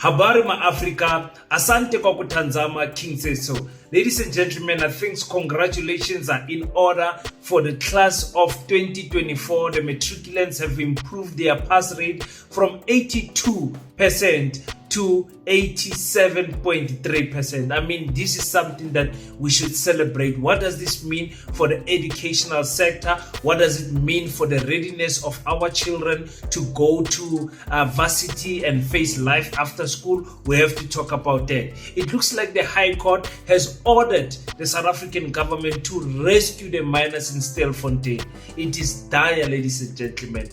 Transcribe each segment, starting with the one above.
Habari ma Africa, asante kwa kutazama King Says So. Ladies and gentlemen, I think congratulations are in order for the class of 2024. The matriculants have improved their pass rate from 82% to 87.3%. I mean, this is something that we should celebrate. What does this mean for the educational sector? What does it mean for the readiness of our children to go to varsity and face life after school? We have to talk about that. It looks like the High Court has ordered the South African government to rescue the miners in Stilfontein. It is dire, ladies and gentlemen.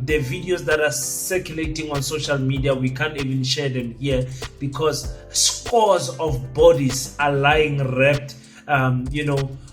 The videos that are circulating on social media, we can't even share them here because scores of bodies are lying wrapped,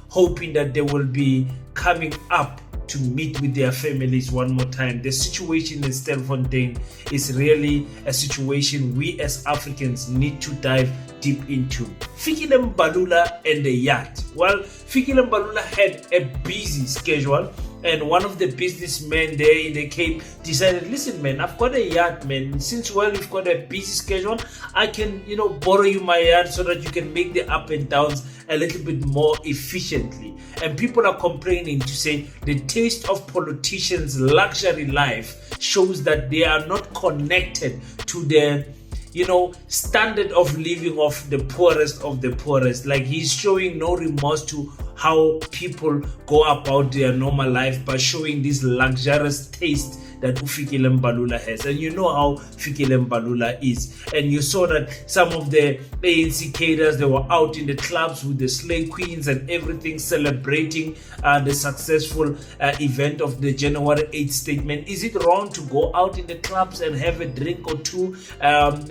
hoping that they will be coming up to meet with their families one more time. The situation in Stilfontein is really a situation we as Africans need to dive deep into. Fikile Mbalula and the yacht. Well, Fikile Mbalula had a busy schedule, and one of the businessmen there in the Cape decided, listen man, I've got a yacht man. Since we've got a busy schedule, I can, borrow you my yacht so that you can make the up and downs a little bit more efficiently. And people are complaining to say the taste of politicians' luxury life shows that they are not connected to the standard of living of the poorest of the poorest. Like, he's showing no remorse to how people go about their normal life by showing this luxurious taste that Fikile Mbalula has. And you know how Fikile Mbalula is. And you saw that some of the ANC cadres, they were out in the clubs with the slay queens and everything, celebrating the successful event of the January 8th statement. Is it wrong to go out in the clubs and have a drink or two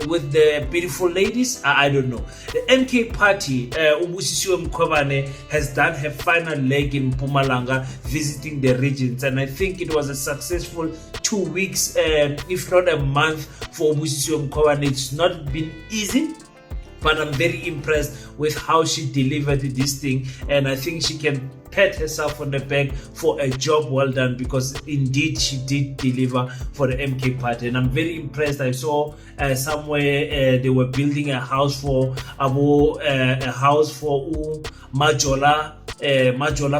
with the beautiful ladies? I don't know. The MK party, Busisiwe has done her final leg in Mpumalanga, visiting the regions. And I think it was a successful 2 weeks, if not a month, for Busisiwe. It's not been easy, but I'm very impressed with how she delivered this thing, and I think she can pat herself on the back for a job well done, because indeed she did deliver for the MK party. And I'm very impressed. I saw somewhere they were building a house for Majola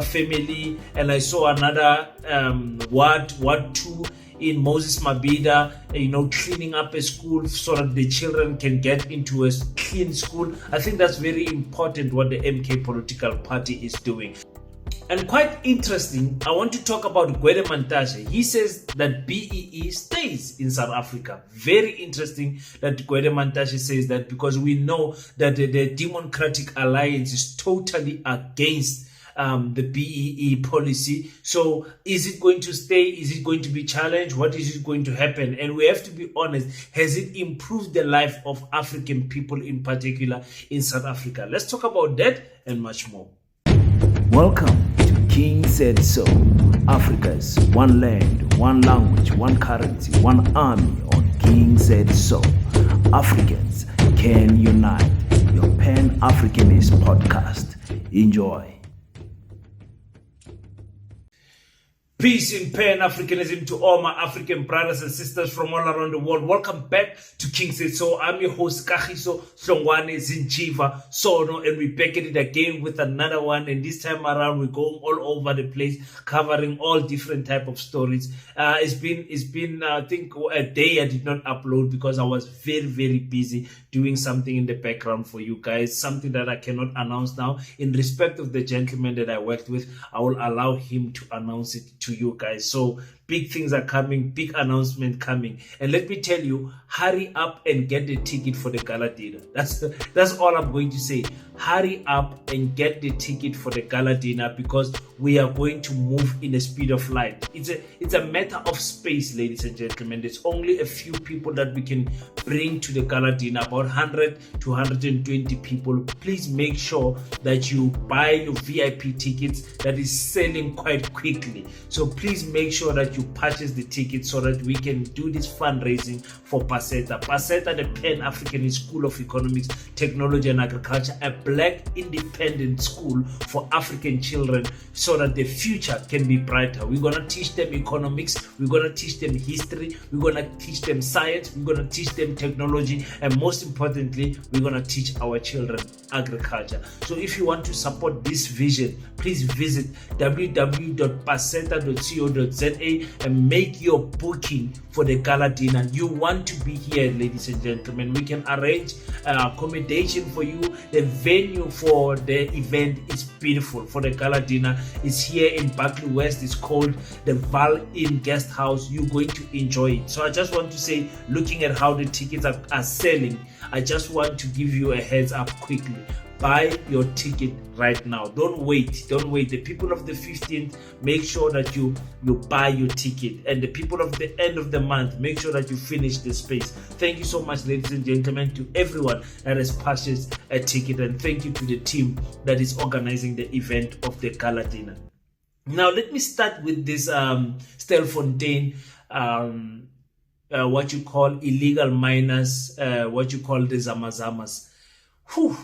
family, and I saw another ward 2 in Moses Mabhida, cleaning up a school so that the children can get into a clean school. I think that's very important what the MK political party is doing. And quite interesting, I want to talk about Gwede Mantashe. He says that BEE stays in South Africa. Very interesting that Gwede Mantashe says that, because we know that the Democratic Alliance is totally against the BEE policy. So is it going to stay? Is it going to be challenged? What is it going to happen? And we have to be honest, has it improved the life of African people in particular in South Africa? Let's talk about that and much more. Welcome to King Said So, Africa's one land, one language, one currency, one army on King Said So. Africans can unite. Your Pan-Africanist podcast. Enjoy. Peace in Pan-Africanism to all my African brothers and sisters from all around the world. Welcome back to King Said So. I'm your host, Kagiso Hlongwane Zinchiva Sono, and we're back at it again with another one. And this time around, we're going all over the place, covering all different type of stories. It's been I think a day I did not upload because I was very, very busy doing something in the background for you guys, something that I cannot announce now. In respect of the gentleman that I worked with, I will allow him to announce it to you guys. So big things are coming, big announcement coming. And let me tell you, hurry up and get the ticket for the gala dinner. That's all I'm going to say. Hurry up and get the ticket for the gala dinner, because we are going to move in the speed of light. It's a matter of space, ladies and gentlemen. There's only a few people that we can bring to the gala dinner, about 100 to 120 people. Please make sure that you buy your VIP tickets. That is selling quite quickly. So please make sure that you to purchase the ticket so that we can do this fundraising for PASETA. PASETA, the Pan-African School of Economics, Technology and Agriculture, a black independent school for African children so that the future can be brighter. We're going to teach them economics, we're going to teach them history, we're going to teach them science, we're going to teach them technology, and most importantly, we're going to teach our children agriculture. So if you want to support this vision, please visit www.paseta.co.za and make your booking for the gala dinner. You want to be here, ladies and gentlemen. We can arrange accommodation for you. The venue for the event is beautiful. For the gala dinner, it's here in Berkeley West. It's called the Val Inn Guest House. You're going to enjoy it. So I just want to say, looking at how the tickets are selling, I just want to give you a heads up quickly. Buy your ticket right now. Don't wait. The people of the 15th, make sure that you buy your ticket. And the people of the end of the month, make sure that you finish the space. Thank you so much, ladies and gentlemen, to everyone that has purchased a ticket. And thank you to the team that is organizing the event of the gala dinner. Now, let me start with this Stilfontein, what you call illegal miners, what you call the Zamazamas. Whew.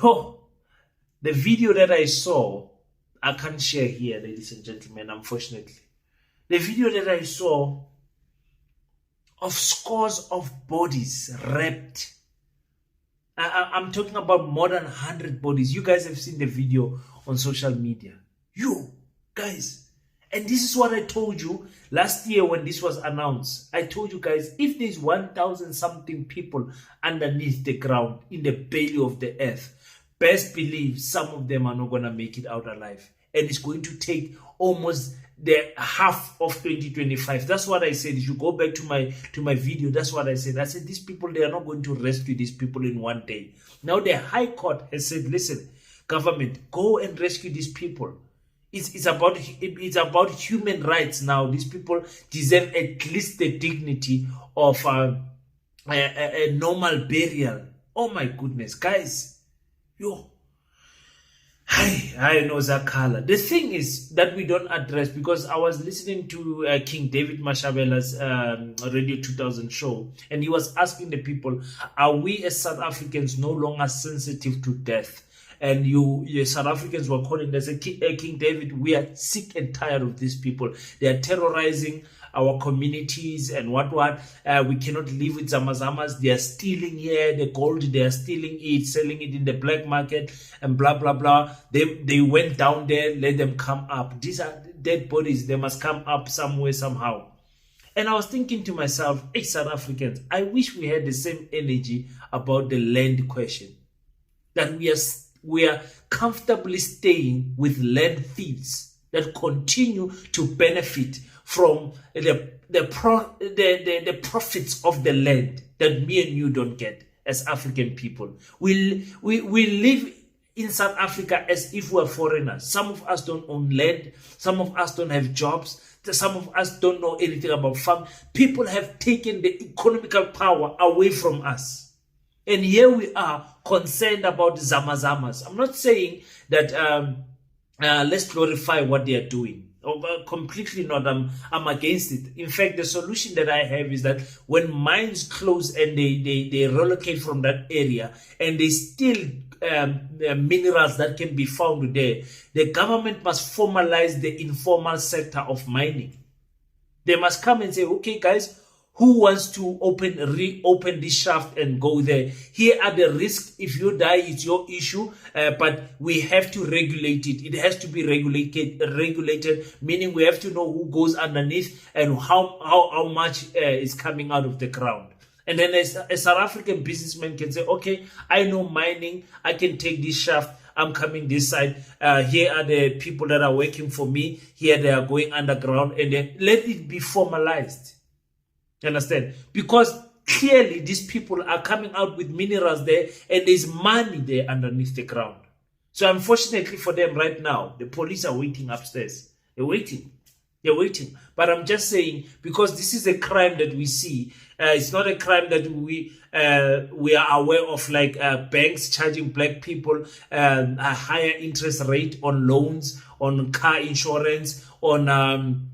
Oh, the video that I saw, I can't share here, ladies and gentlemen, unfortunately. The video that I saw of scores of bodies wrapped. I'm talking about more than 100 bodies. You guys have seen the video on social media. You guys. And this is what I told you last year when this was announced. I told you guys, if there's 1,000 something people underneath the ground in the belly of the earth, best believe some of them are not going to make it out alive. And it's going to take almost the half of 2025. That's what I said. If you go back to my video, that's what I said. I said, these people, they are not going to rescue these people in one day. Now the High Court has said, listen, government, go and rescue these people. It's about human rights now. These people deserve at least the dignity of a normal burial. Oh my goodness, guys. Yo. I know Zakala. The thing is that we don't address, because I was listening to King David Mashabela's Radio 2000 show, and he was asking the people, are we as South Africans no longer sensitive to death? And you South Africans were calling, they said, King David, we are sick and tired of these people. They are terrorizing our communities and what. We cannot live with Zamazamas. They are stealing here, the gold, they are stealing it, selling it in the black market and blah, blah, blah. They went down there, let them come up. These are dead bodies. They must come up somewhere, somehow. And I was thinking to myself, hey, South Africans, I wish we had the same energy about the land question. That we are comfortably staying with land thieves that continue to benefit from the profits of the land that me and you don't get as African people. We live in South Africa as if we're foreigners. Some of us don't own land. Some of us don't have jobs. Some of us don't know anything about farm. People have taken the economical power away from us. And here we are concerned about Zamazamas. I'm not saying that let's glorify what they are doing. Completely not. I'm against it. In fact, the solution that I have is that when mines close and they relocate from that area and they steal minerals that can be found there, the government must formalize the informal sector of mining. They must come and say, okay, guys, who wants to reopen this shaft and go there? Here are the risks. If you die, it's your issue. But we have to regulate it. It has to be regulated, meaning we have to know who goes underneath and how much is coming out of the ground. And then a South African businessman can say, okay, I know mining. I can take this shaft. I'm coming this side. Here are the people that are working for me. Here they are going underground. And then let it be formalized. You understand? Because clearly these people are coming out with minerals there and there's money there underneath the ground. So unfortunately for them right now, the police are waiting upstairs. They're waiting. But I'm just saying, because this is a crime that we see, it's not a crime that we are aware of, like banks charging black people a higher interest rate on loans, on car insurance, on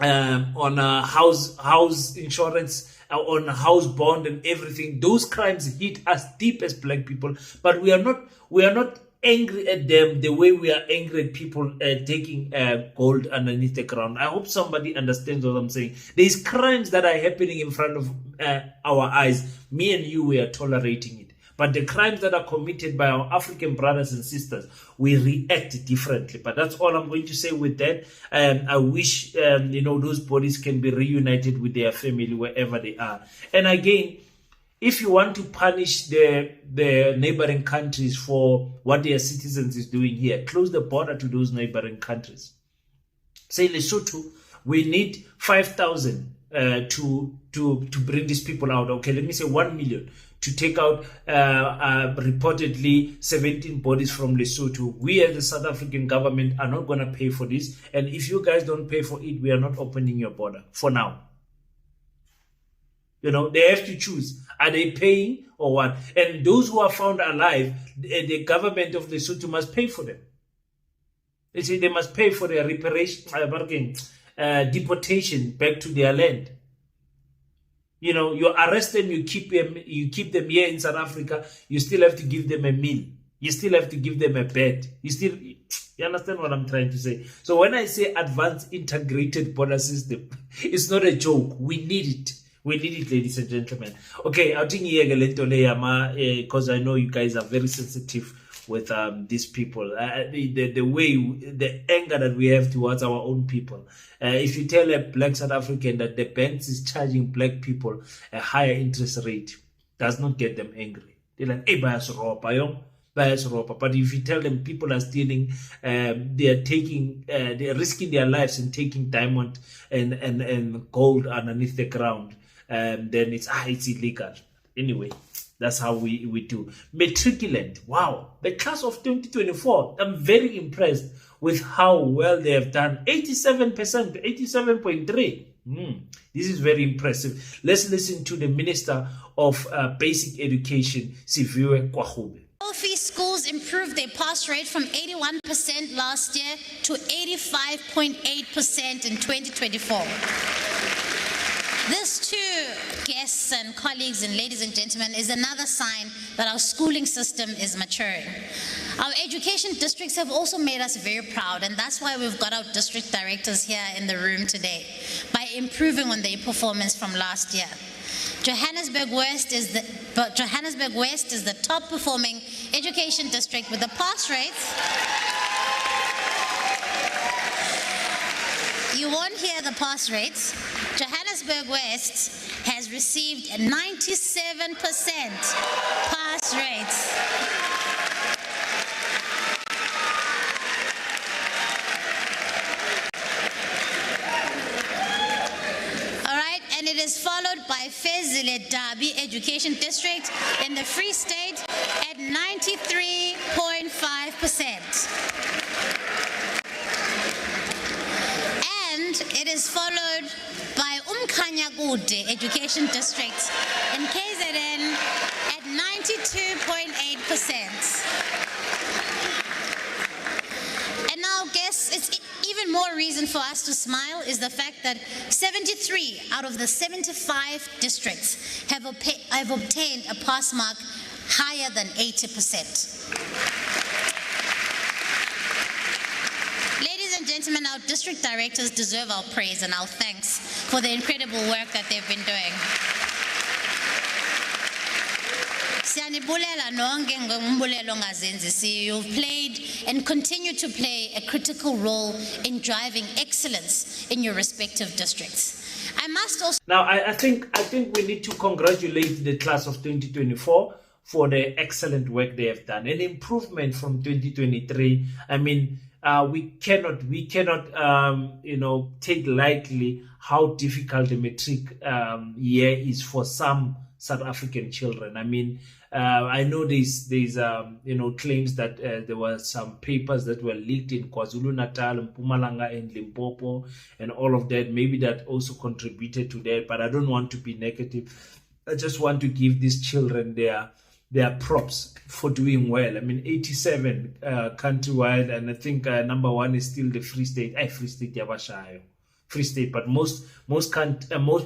on house insurance, on house bond and everything. Those crimes hit us deep as black people, but we are not angry at them the way we are angry at people taking gold underneath the ground. I hope somebody understands what I'm saying. There's crimes that are happening in front of our eyes. Me and you, we are tolerating it. But the crimes that are committed by our African brothers and sisters, we react differently. But that's all I'm going to say with that. I wish, those bodies can be reunited with their family wherever they are. And again, if you want to punish the neighboring countries for what their citizens is doing here, close the border to those neighboring countries. Say Lesotho, we need 5,000 to bring these people out. Okay, let me say 1 million to take out reportedly 17 bodies from Lesotho. We as the South African government are not going to pay for this. And if you guys don't pay for it, we are not opening your border for now. They have to choose. Are they paying or what? And those who are found alive, the government of Lesotho must pay for them. They say they must pay for their reparation, deportation back to their land. You arrest them, you keep them here in South Africa. You still have to give them a meal. You still have to give them a bed. You understand what I'm trying to say? So when I say advanced integrated border system, it's not a joke. We need it. We need it, ladies and gentlemen. Okay, I think because I know you guys are very sensitive with these people. The anger that we have towards our own people. If you tell a black South African that the banks is charging black people a higher interest rate, does not get them angry. They're like, hey, bias ropa. But if you tell them people are stealing, they're risking their lives and taking diamond and gold underneath the ground, then it's illegal. Anyway, that's how we do. Matriculant, wow, the class of 2024, I'm very impressed with how well they have done. 87%, 87.3. This is very impressive. Let's listen to the Minister of Basic Education, Siviwe Kwahube. All these schools improved their pass rate from 81% last year to 85.8% in 2024. This too, guests and colleagues and ladies and gentlemen, is another sign that our schooling system is maturing. Our education districts have also made us very proud, and that's why we've got our district directors here in the room today, by improving on their performance from last year. Johannesburg West is the top performing education district with the pass rates. You won't hear the pass rates. Johannesburg West has received a 97% pass rates. And it is followed by Fezile Dabi Education District in the Free State at 93.5%. And it is followed by Gwede Education District in KZN at 92.8%. And now, guess it's even more reason for us to smile is the fact that 73 out of the 75 districts have obtained a pass mark higher than 80%. Ladies and gentlemen, our district directors deserve our praise and our thanks for the incredible work that they've been doing. You've played and continue to play a critical role in driving excellence in your respective districts. I must also now I think we need to congratulate the class of 2024 for the excellent work they have done, an improvement from 2023. I mean, we cannot take lightly how difficult the matric year is for some South African children. I mean, I know there's claims that there were some papers that were leaked in KwaZulu-Natal, Mpumalanga, and Limpopo, and all of that. Maybe that also contributed to that, but I don't want to be negative. I just want to give these children their props for doing well. I mean, 87 countrywide, and I think number one is still the Free State. Free State Yabashayo. Free State, but most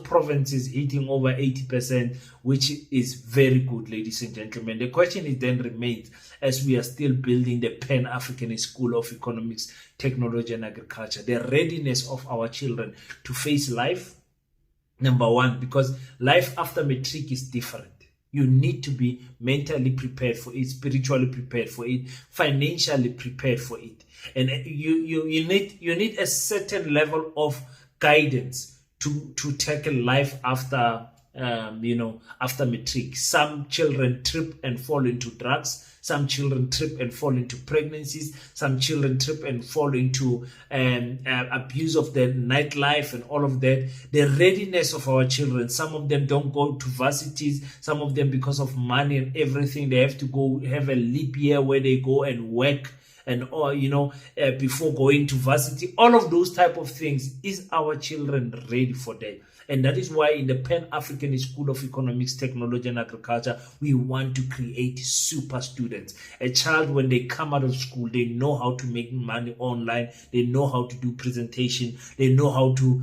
provinces hitting over 80%, which is very good, ladies and gentlemen. The question is then remains, as we are still building the Pan-African School of Economics, Technology and Agriculture, the readiness of our children to face life, number one, because life after Matric is different. You need to be mentally prepared for it, spiritually prepared for it, financially prepared for it. And you need a certain level of guidance to tackle life after after Matric. Some children trip and fall into drugs. Some children trip and fall into pregnancies. Some children trip and fall into abuse of the nightlife and all of that. The readiness of our children. Some of them don't go to varsities. Some of them, because of money and everything, they have to go have a leap year where they go and work and before going to varsity. All of those type of things. Is our children ready for that? And that is why in the Pan-African School of Economics, Technology and Agriculture, we want to create super students. A child, when they come out of school, they know how to make money online. They know how to do presentation. They know how to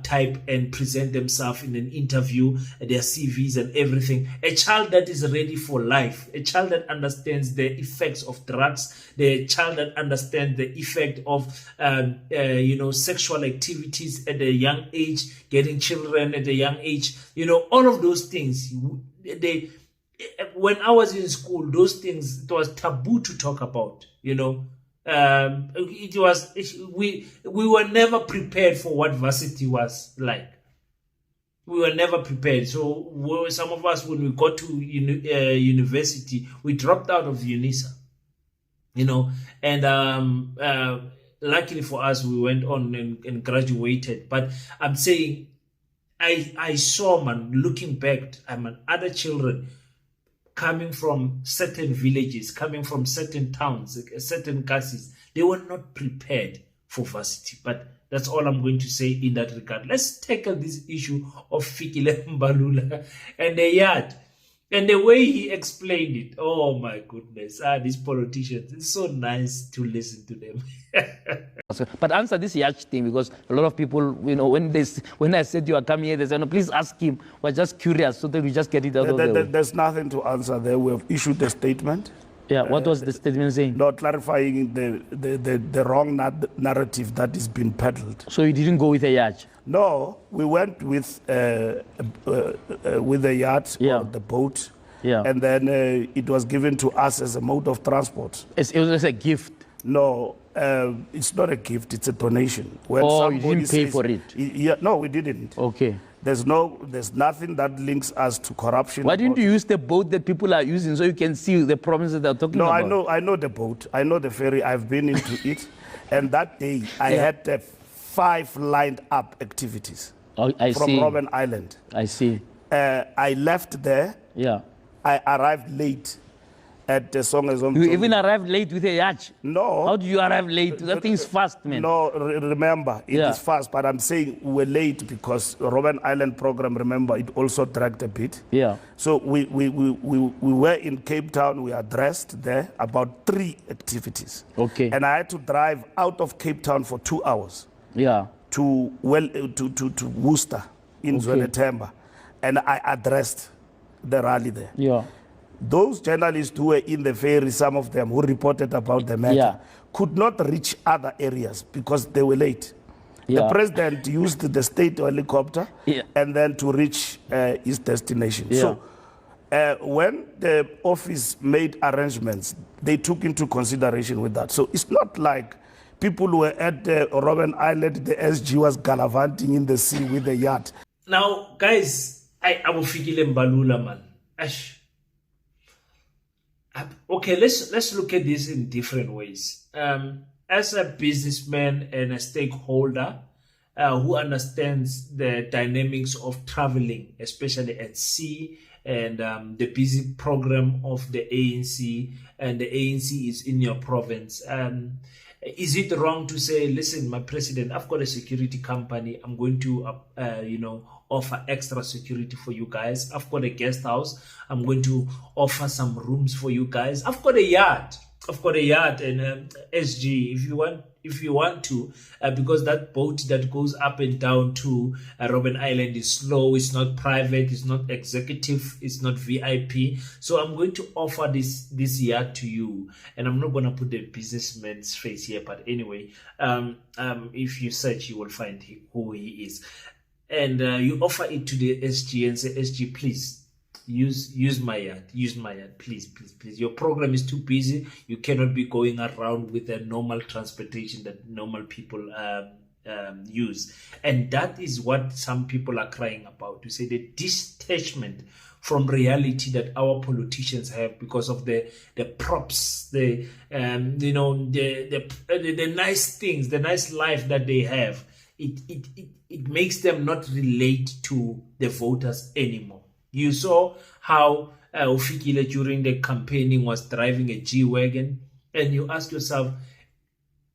type and present themselves in an interview, their CVs and everything. A child that is ready for life. A child that understands the effects of drugs. The child that understands the effect of sexual activities at a young age, getting children at a young age, all of those things. When I was in school, those things, it was taboo to talk about. We were never prepared for what varsity was like. We were never prepared. So some of us, when we got to university, we dropped out of UNISA. Luckily for us, we went on and graduated. But I'm saying, I saw, man, looking back, other children coming from certain villages, coming from certain towns, certain classes, they were not prepared for varsity. But that's all I'm going to say in that regard. Let's tackle this issue of Fikile Mbalula and the yacht. And the way he explained it, oh my goodness, these politicians, it's so nice to listen to them. But answer this yacht thing, because a lot of people, when I said you are coming here, they said, no, please ask him. We're just curious, so that we just get it out of the way. There's nothing to answer there. We have issued a statement. Yeah, what was the statement saying? Not clarifying the wrong narrative that is being peddled. So you didn't go with a yacht? No, we went with the yacht or the boat. Yeah. And then it was given to us as a mode of transport. It was a gift? No, it's not a gift, it's a donation. When you didn't pay for it? Yeah, no, we didn't. Okay. There's nothing that links us to corruption. Why didn't you use the boat that people are using so you can see the problems that they're talking about? No, I know the boat. I know the ferry. I've been into it. And that day, I had 5 lined up activities from Robben Island. I see. I left there. Yeah. I arrived late at the Songezom. You even arrived late with a yacht? No. How do you arrive late? That thing's fast, man. No, remember, it is fast, but I'm saying we're late because Robben Island program, remember, it also dragged a bit. Yeah. So we were in Cape Town, we addressed there about 3 activities. Okay. And I had to drive out of Cape Town for 2 hours. Yeah. To Worcester in Zwenetemba. And I addressed the rally there. Yeah. Those journalists who were in the ferry, some of them who reported about the matter, could not reach other areas because they were late. The president used the state helicopter and then to reach his destination. So when the office made arrangements, they took into consideration with that. So it's not like people who were at Robben Island, the SG was gallivanting in the sea with the yacht. Now, guys, I will Fikile Mbalula, man. Okay, let's look at this in different ways. As a businessman and a stakeholder who understands the dynamics of traveling, especially at sea, and the busy program of the ANC, and the ANC is in your province, is it wrong to say, listen, my president, I've got a security company, I'm going to offer extra security for you guys. I've got a guest house, I'm going to offer some rooms for you guys. I've got a yacht, and SG, if you want, if you want to, because that boat that goes up and down to Robben Island is slow, it's not private, it's not executive, it's not VIP. So I'm going to offer this yacht to you, and I'm not going to put the businessman's face here, but anyway, if you search, you will find who he is. And you offer it to the SG and say, SG, please, use my yacht, please. Your program is too busy. You cannot be going around with the normal transportation that normal people use. And that is what some people are crying about, to say the detachment from reality that our politicians have because of the props, the nice things, the nice life that they have. It makes them not relate to the voters anymore. You saw how Fikile during the campaigning was driving a G-Wagon, and you ask yourself,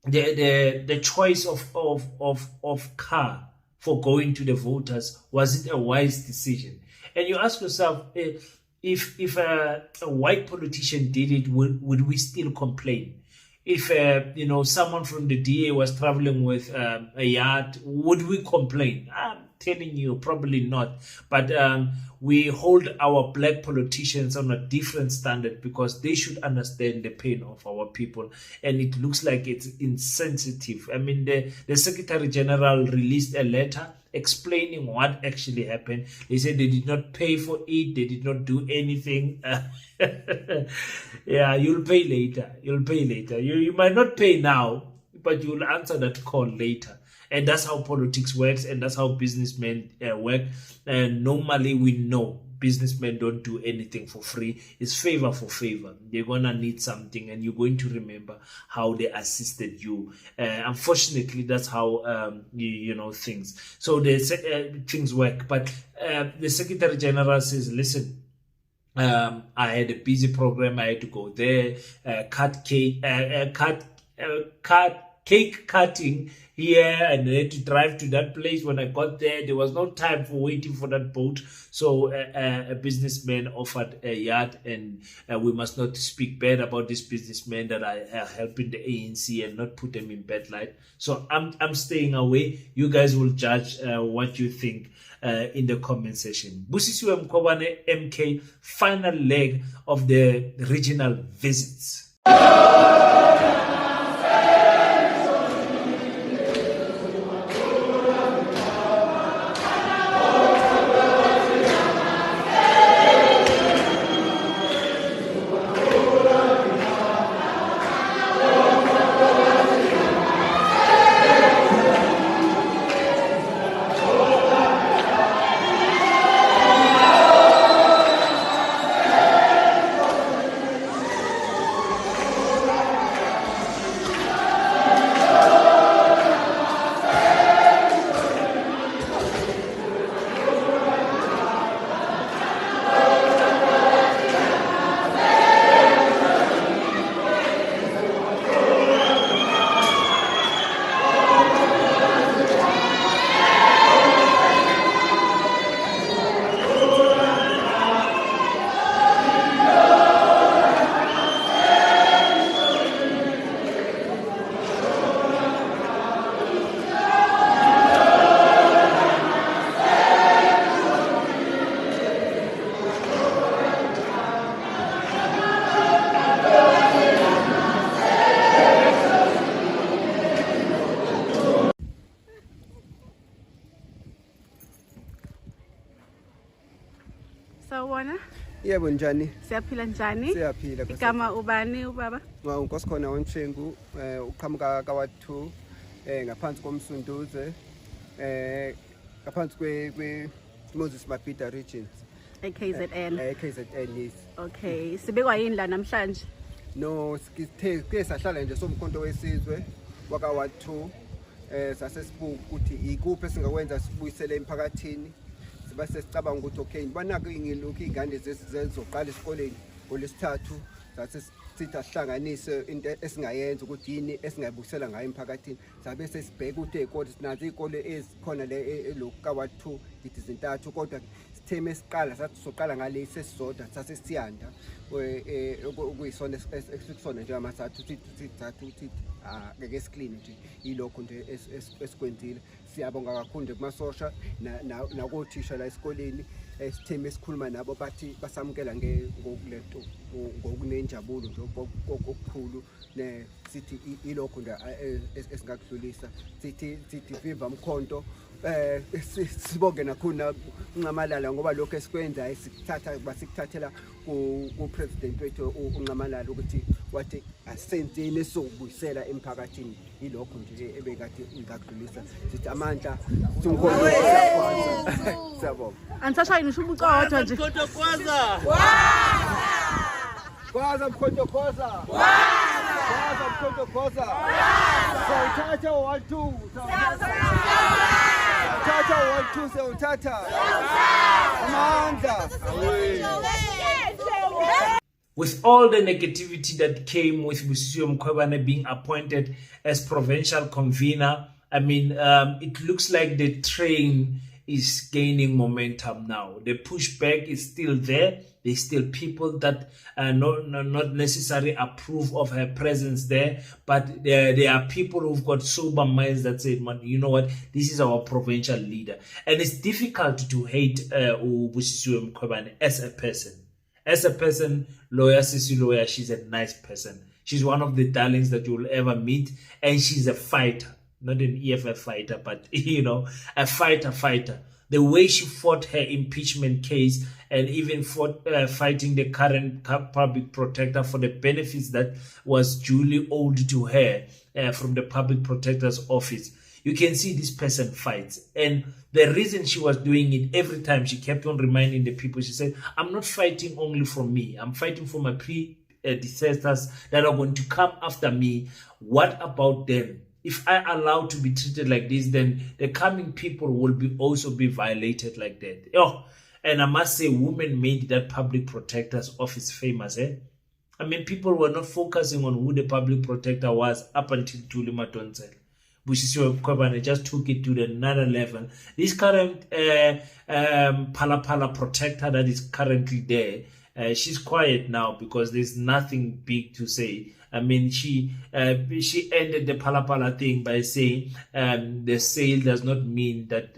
the choice of car for going to the voters, was it a wise decision? And you ask yourself, if a white politician did it, would we still complain? If someone from the DA was traveling with a yacht, would we complain? I'm telling you, probably not. But we hold our black politicians on a different standard because they should understand the pain of our people. And it looks like it's insensitive. I mean, the Secretary General released a letter explaining what actually happened. They said they did not pay for it. They did not do anything. Yeah, you'll pay later. You might not pay now, but you'll answer that call later. And that's how politics works, and that's how businessmen work. And normally we know businessmen don't do anything for free. It's favor for favor. They're going to need something, and you're going to remember how they assisted you. Unfortunately, that's how, things. So things work. But the Secretary General says, listen, I had a busy program. I had to go there, cake cutting here, and I had to drive to that place. When I got there was no time for waiting for that boat. So a businessman offered a yacht, and we must not speak bad about this businessman that are helping the ANC and not put them in bad light. So I'm staying away. You guys will judge what you think in the comment section. Busisiwe Mkobane, MK, final leg of the regional visits. Sawubona. Yebo njani? Siyaphila njani? Siyaphila. Igama ubani ubaba? Unkosikhona Wonshengu, uqhamuka kaWard 2 ngaphansi komsunduze ngaphansi kwe Moses Mabhida regions. KZN. KZN yes. Okay, sibekwa yini la namhlanje? No, ke sahlala nje somkhonto wesizwe wakaWard 2 sasesibuka ukuthi ikuphi esingakwenza sibuyisele emphakathini. Base sicabanga ukuthi okay banako ingilokhu ingane zezizoqala esikoleni ngolesithathu sathi sithi ahlanganise into esingayenza ukuthi yini esingayibusela ngayo emphakathini sabe sesibheka ukuthi ezikole sinazo izikole ezikhona le lokukaWard 2 izintathu kodwa sitheme esiqala sathi soqala ngalesi esizodwa sase siyanda okuyisona esikusona nje amasathu sithi ngeke siklini nje ilokho nje esikwenzile. Siyabonga kakhulu nje kumasosha nakothisha la esikoleni esitheme esikhuluma nabo bathi basamukela ngokulento ngokunenjabulo nje okukhulu ne sithi ilokho nje esingakudlulisa sithi viva mkhonto sibonge nakhona uNcamalala ngoba lokho esikwenza basikuthathela ku president wethu uNcamalala ukuthi wathi asenzeni esokubuyisela emphakathini ilokho nje ebekade ngakudlulisa sithi amandla simkhonto siyabonga Mantashe ngisho ubucotho nje. Kwaza mkhonto khoza mkhonto khoza sawuthatha 1 2 sawuthatha amandla. With all the negativity that came with Busisiwe Mkhwebane being appointed as provincial convener, I mean, it looks like the train is gaining momentum now. The pushback is still there. There's still people that not necessarily approve of her presence there, but there are people who've got sober minds that say, man, you know what, this is our provincial leader. And it's difficult to hate Busisiwe Mkhwebane as a person. As a person, Lawyer Sisi Lawyer, she's a nice person. She's one of the darlings that you will ever meet, and she's a fighter. Not an EFF fighter, but, you know, a fighter. The way she fought her impeachment case and even fought fighting the current public protector for the benefits that was duly owed to her from the public protector's office. You can see this person fights. And the reason she was doing it, every time she kept on reminding the people, she said, I'm not fighting only for me. I'm fighting for my predecessors that are going to come after me. What about them? If I allow to be treated like this, then the coming people will also be violated like that. Oh, and I must say, women made that public protector's office famous. I mean, people were not focusing on who the public protector was up until Thuli Madonsela. Busisiwe Mkhwebane just took it to another level. This current Phala protector that is currently there, she's quiet now because there's nothing big to say. I mean, she ended the Phala thing by saying the sale does not mean that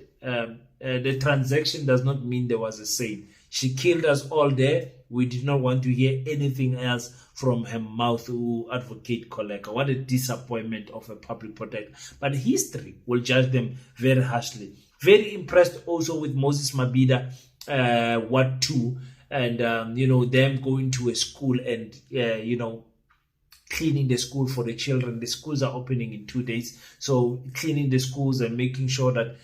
the transaction does not mean there was a sale. She killed us all there. We did not want to hear anything else from her mouth, Advocate Koleka. What a disappointment of a public protector. But history will judge them very harshly. Very impressed also with Moses Mabhida, Ward 2, and, you know, them going to a school and, you know, cleaning the school for the children. The schools are opening in 2 days. So cleaning the schools and making sure that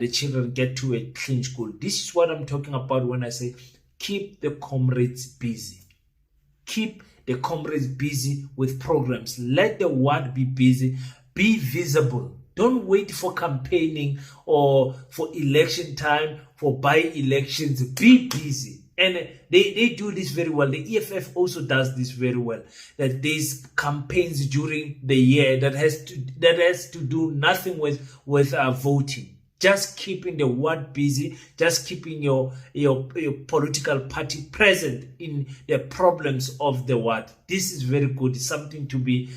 the children get to a clean school. This is what I'm talking about when I say keep the comrades busy. Keep the comrades busy with programs. Let the ward be busy. Be visible. Don't wait for campaigning or for election time, for by-elections. Be busy. And they do this very well. The EFF also does this very well. That there's campaigns during the year that has to do nothing with voting. Just keeping the ward busy, just keeping your political party present in the problems of the ward. This is very good. It's something to be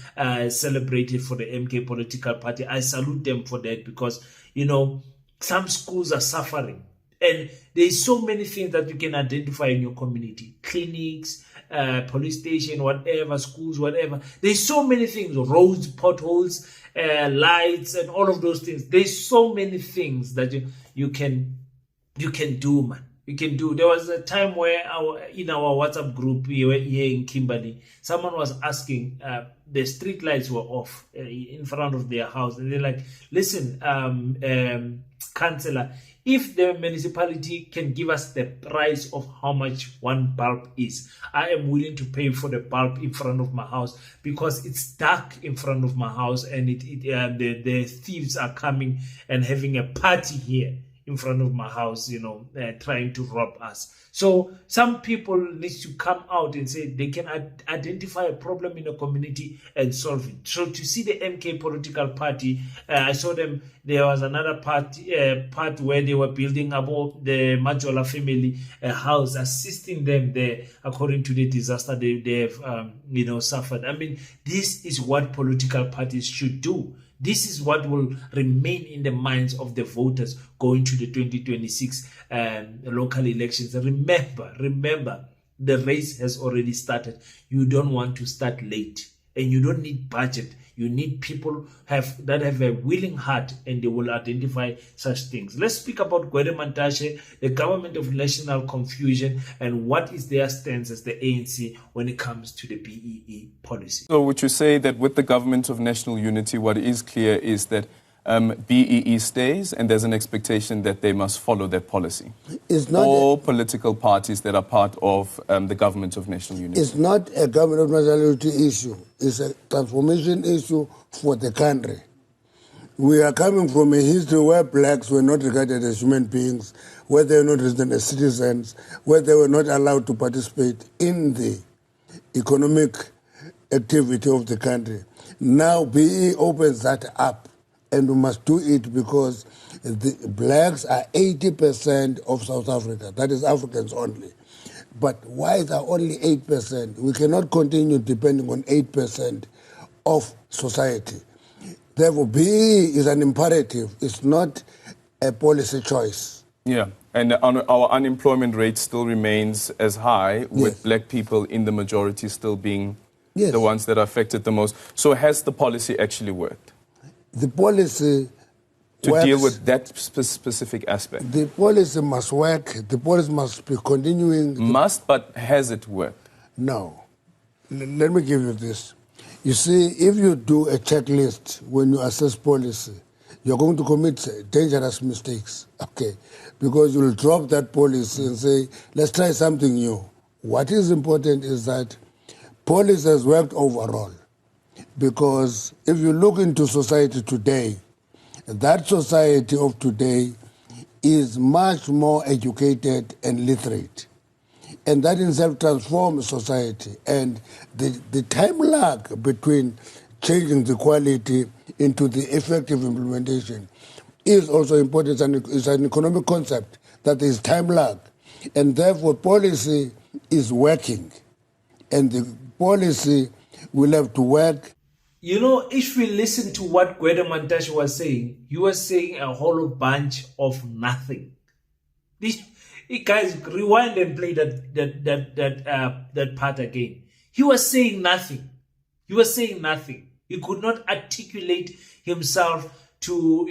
celebrated for the MK political party. I salute them for that because, you know, some schools are suffering. And there's so many things that you can identify in your community. Clinics, police station, whatever, schools, whatever. There's so many things. Roads, potholes, lights, and all of those things. There's so many things that you can do, man. You can do. There was a time where in our WhatsApp group here in Kimberley, someone was asking, the street lights were off in front of their house. And they're like, listen, councillor, if the municipality can give us the price of how much one bulb is, I am willing to pay for the bulb in front of my house because it's dark in front of my house and the thieves are coming and having a party here in front of my house, trying to rob us. So some people need to come out and say they can identify a problem in a community and solve it. So to see the MK political party, I saw them, there was another part where they were building about the Majola family house, assisting them there according to the disaster they have suffered. I mean, this is what political parties should do. This is what will remain in the minds of the voters going to the 2026 local elections. Remember, the race has already started. You don't want to start late, and you don't need budget. You need people that have a willing heart, and they will identify such things. Let's speak about Gwede Mantashe, the government of national confusion, and what is their stance as the ANC when it comes to the BEE policy. So would you say that with the government of national unity, what is clear is that BEE stays, and there's an expectation that they must follow that policy? It's not all political parties that are part of the government of national unity. It's not a government of national unity issue. It's a transformation issue for the country. We are coming from a history where blacks were not regarded as human beings, where they were not regarded as citizens, where they were not allowed to participate in the economic activity of the country. Now BEE opens that up. And we must do it because the blacks are 80% of South Africa. That is Africans only. But whites are only 8%. We cannot continue depending on 8% of society. Therefore, BEE is an imperative. It's not a policy choice. Yeah, and our unemployment rate still remains as high, with black people in the majority still being the ones that are affected the most. So has the policy actually worked? The policy to deal with that specific aspect. The policy must work. The policy must be continuing. But has it worked? No. Let me give you this. You see, if you do a checklist when you assess policy, you're going to commit dangerous mistakes, okay? Because you'll drop that policy and say, let's try something new. What is important is that policy has worked overall. Because if you look into society today, that society of today is much more educated and literate. And that in itself transforms society. And the time lag between changing the quality into the effective implementation is also important. It's an economic concept that there is time lag. And therefore policy is working. And the policy will have to work. If we listen to what Gwede Mantashe was saying, he was saying a whole bunch of nothing. Guys, rewind and play that part again. He was saying nothing. He could not articulate himself to,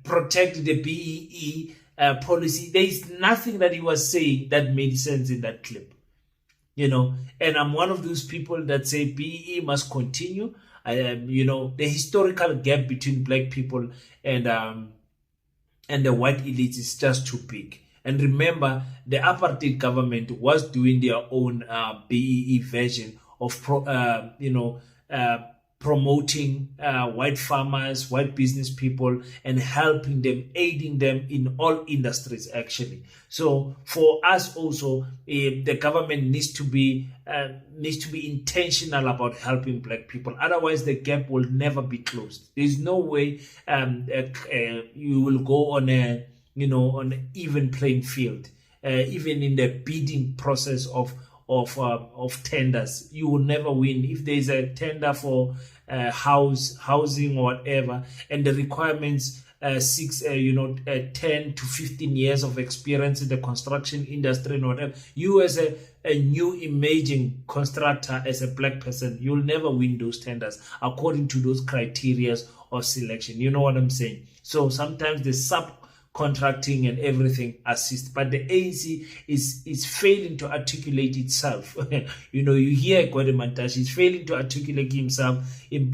protect the BEE policy. There is nothing that he was saying that made sense in that clip. And I'm one of those people that say BEE must continue. The historical gap between black people and the white elites is just too big. And remember, the apartheid government was doing their own BEE version of promoting white farmers, white business people, and helping them, aiding them in all industries, actually. So for us also, the government needs to be intentional about helping black people. Otherwise, the gap will never be closed. There's no way you will go on on an even playing field. Even in the bidding process of tenders, you will never win. If there is a tender for housing or whatever, and the requirements 10 to 15 years of experience in the construction industry and whatever, you as a new emerging constructor, as a black person, you'll never win those tenders according to those criteria of selection. You know what I'm saying? So sometimes the subcontracting and everything assist, but the ANC is failing to articulate itself. You hear Gwede Mantashe is failing to articulate himself in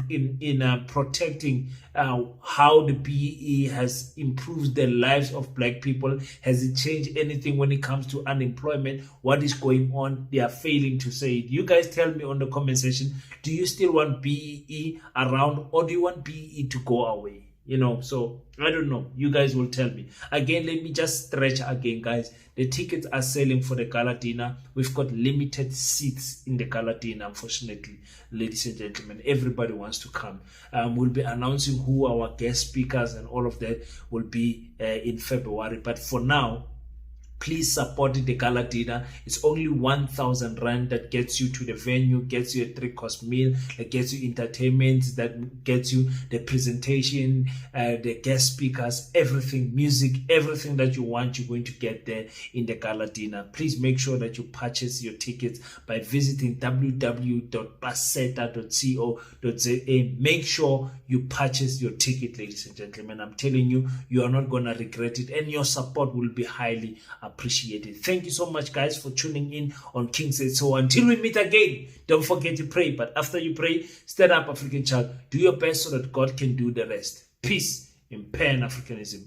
protecting how the BEE has improved the lives of black people. Has it changed anything when it comes to unemployment? What is going on? They are failing to say it. You guys tell me on the comment section, do you still want BEE around, or do you want BEE to go away? You know, so I don't know. You guys will tell me. Again, let me just stretch again, guys. The tickets are selling for the gala dinner. We've got limited seats in the gala dinner, unfortunately, ladies and gentlemen. Everybody wants to come. We'll be announcing who our guest speakers and all of that will be in February. But for now, please support the gala dinner. It's only 1,000 rand that gets you to the venue, gets you a 3-course meal, that gets you entertainment, that gets you the presentation, the guest speakers, everything, music, everything that you want, you're going to get there in the gala dinner. Please make sure that you purchase your tickets by visiting www.paseta.co.za. Make sure you purchase your ticket, ladies and gentlemen. I'm telling you, you are not going to regret it, and your support will be highly appreciated. Thank you so much, guys, for tuning in on King Said So. Until we meet again, don't forget to pray. But after you pray, stand up, African child. Do your best so that God can do the rest. Peace in Pan-Africanism.